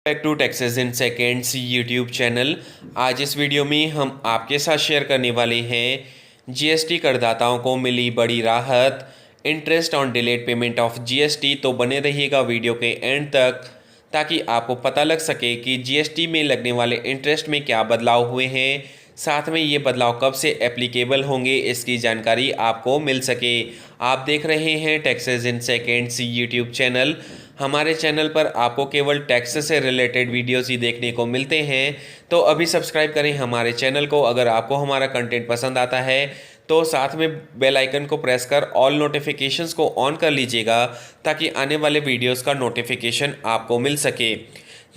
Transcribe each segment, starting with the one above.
Back to taxes in seconds YouTube channel. आज इस video में हम आपके साथ शेयर करने वाले हैं जीएसटी करदाताओं को मिली बड़ी राहत, interest on delayed payment of GST. तो बने रहिएगा वीडियो के एंड तक ताकि आपको पता लग सके कि जीएसटी में लगने वाले इंटरेस्ट में क्या बदलाव हुए हैं, साथ में ये बदलाव कब से एप्लीकेबल होंगे, इसकी जानकारी आपको मिल सके। आप देख रहे हैं taxes in seconds YouTube channel. हमारे चैनल पर आपको केवल टैक्स से रिलेटेड वीडियोस ही देखने को मिलते हैं, तो अभी सब्सक्राइब करें हमारे चैनल को। अगर आपको हमारा कंटेंट पसंद आता है तो साथ में बेल आइकन को प्रेस कर ऑल नोटिफिकेशंस को ऑन कर लीजिएगा ताकि आने वाले वीडियोस का नोटिफिकेशन आपको मिल सके।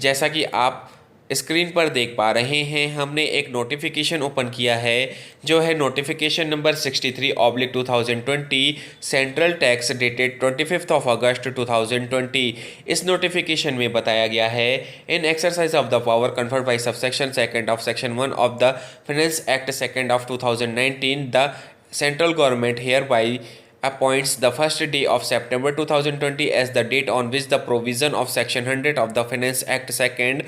जैसा कि आप स्क्रीन पर देख पा रहे हैं, हमने एक नोटिफिकेशन ओपन किया है जो है notification number 63/2020 central tax dated 25 August 2020। इस नोटिफिकेशन में बताया गया है, in exercise of the power conferred by subsection second of section 1 of the finance act second of 2019 the central government hereby appoints the first day of September 2020 as the date on which the provision of section 100 of the Finance Act second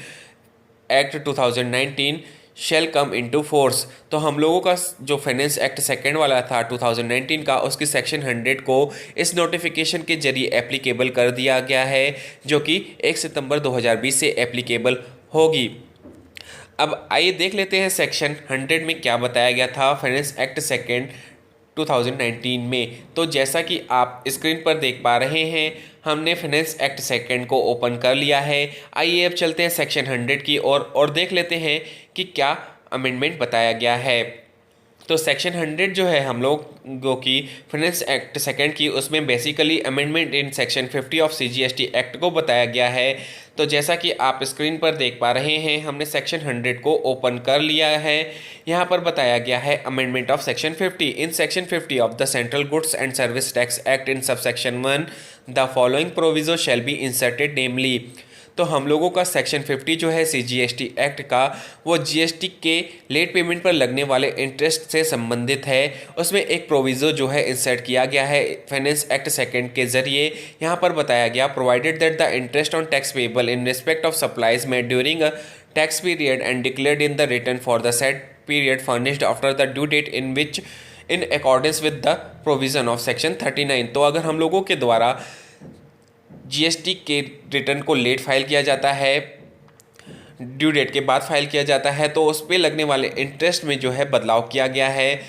act 2019 shall come into force. तो हम लोगों का जो finance act second वाला था 2019 का, उसकी section 100 को इस नोटिफिकेशन के जरिए एप्लीकेबल कर दिया गया है, जो कि 1 सितंबर 2020 से एप्लीकेबल होगी। अब आइए देख लेते हैं सेक्शन 100 में क्या बताया गया था फाइनेंस एक्ट सेकेंड 2019 में। तो जैसा कि आप स्क्रीन पर देख पा रहे हैं, हमने फाइनेंस एक्ट सेकंड को ओपन कर लिया है। आइए अब चलते हैं सेक्शन 100 की ओर और देख लेते हैं कि क्या अमेंडमेंट बताया गया है। तो सेक्शन 100 जो है हम लोगों की फाइनेंस एक्ट सेकंड की, उसमें basically amendment in section 50 of CGST act को बताया गया है। तो जैसा कि आप स्क्रीन पर देख पा रहे हैं, हमने सेक्शन 100 को ओपन कर लिया है। यहाँ पर बताया गया है amendment of section 50 in section 50 of the central goods and service tax act in subsection 1 the following proviso shall be inserted namely. तो हम लोगों का सेक्शन 50 जो है सीजीएसटी एक्ट का, वो जीएसटी के लेट पेमेंट पर लगने वाले इंटरेस्ट से संबंधित है। उसमें एक प्रोविज़ो जो है इंसर्ट किया गया है फाइनेंस एक्ट सेकंड के जरिए। यहाँ पर बताया गया, provided that the interest on tax payable in respect of supplies made during a tax period and declared in the return for the said period furnished after the due date in which in accordance with the provision of section 39। तो अगर हम लोगों के द्वारा GST के return को late file किया जाता है, ड्यू डेट के बाद फाइल किया जाता है, तो उस पर लगने वाले इंटरेस्ट में जो है बदलाव किया गया है।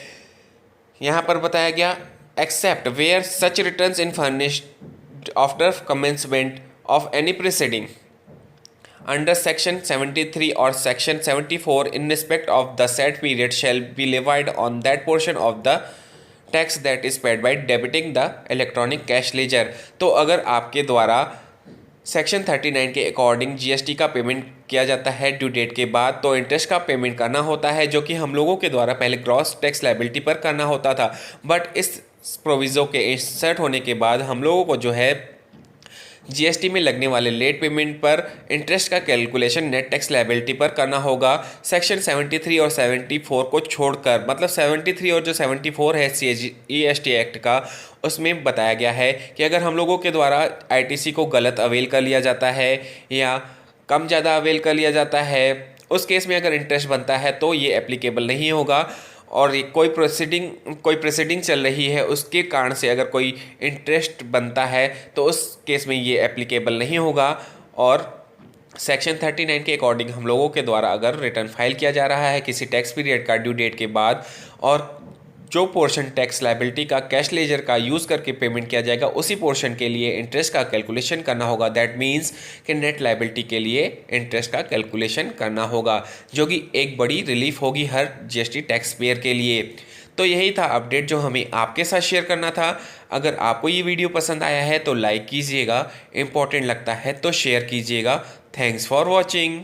यहाँ पर बताया गया, except where such returns in furnished after commencement of any proceeding under section 73 और section 74 in respect of the said period shall be levied on that portion of the tax that is paid by debiting the electronic cash ledger. तो अगर आपके द्वारा section 39 के according GST का payment किया जाता है ड्यू डेट के बाद, तो इंटरेस्ट का पेमेंट करना होता है, जो कि हम लोगों के द्वारा पहले ग्रॉस टैक्स लायबिलिटी पर करना होता था। बट इस प्रोविज़ो के इंसर्ट होने के बाद हम लोगों को जो है जीएसटी में लगने वाले लेट पेमेंट पर इंटरेस्ट का कैलकुलेशन नेट टैक्स लायबिलिटी पर करना होगा। सेक्शन 73 और 74 को छोड़कर, मतलब 73 और जो 74 है सीजीएसटी एक्ट का, उसमें बताया गया है कि अगर हम लोगों के द्वारा आईटीसी को गलत अवेल कर लिया जाता है या कम ज़्यादा अवेल कर लिया जाता है, उस केस में अगर इंटरेस्ट बनता है तो ये एप्लीकेबल नहीं होगा। और कोई प्रोसीडिंग चल रही है, उसके कारण से अगर कोई इंटरेस्ट बनता है तो उस केस में ये एप्लीकेबल नहीं होगा। और सेक्शन 39 के अकॉर्डिंग हम लोगों के द्वारा अगर रिटर्न फाइल किया जा रहा है किसी टैक्स पीरियड का ड्यू डेट के बाद, और जो पोर्शन टैक्स लायबिलिटी का कैश लेजर का यूज़ करके पेमेंट किया जाएगा, उसी पोर्शन के लिए इंटरेस्ट का कैलकुलेशन करना होगा। दैट मीन्स कि नेट लायबिलिटी के लिए इंटरेस्ट का कैलकुलेशन करना होगा, जो कि एक बड़ी रिलीफ होगी हर जीएसटी टैक्स पेयर के लिए। तो यही था अपडेट जो हमें आपके साथ शेयर करना था। अगर आपको ये वीडियो पसंद आया है तो लाइक कीजिएगा, इम्पोर्टेंट लगता है तो शेयर कीजिएगा। Thanks for watching.